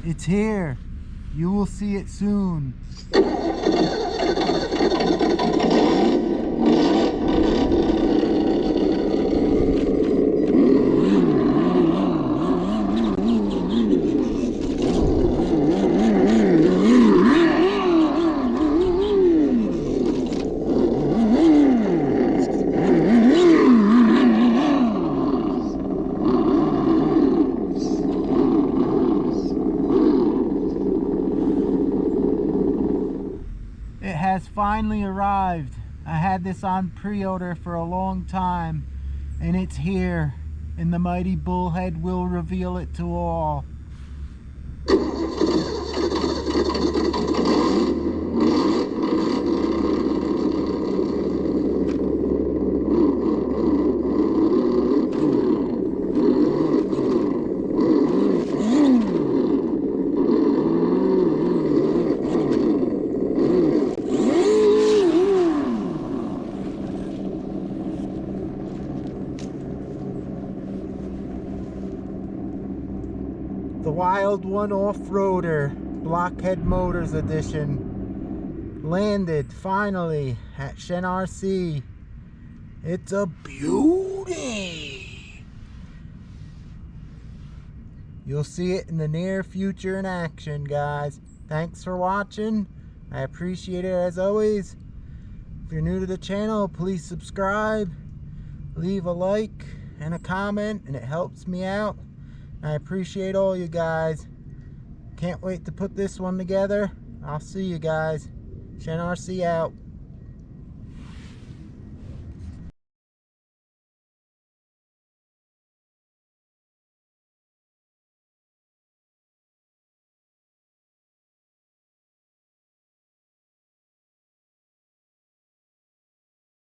It's here. You will see it soon. It has finally arrived. I had this on pre-order for a long time, and it's here, and the mighty bullhead will reveal it to all. The Wild One Off-Roader Blockhead Motors Edition landed finally at Shen RC. It's a beauty. You'll see it in the near future in action, guys. Thanks for watching. I appreciate it as always. If you're new to the channel, please subscribe, leave a like and a comment, and it helps me out. I appreciate all you guys. Can't wait to put this one together. I'll see you guys. Shen RC out.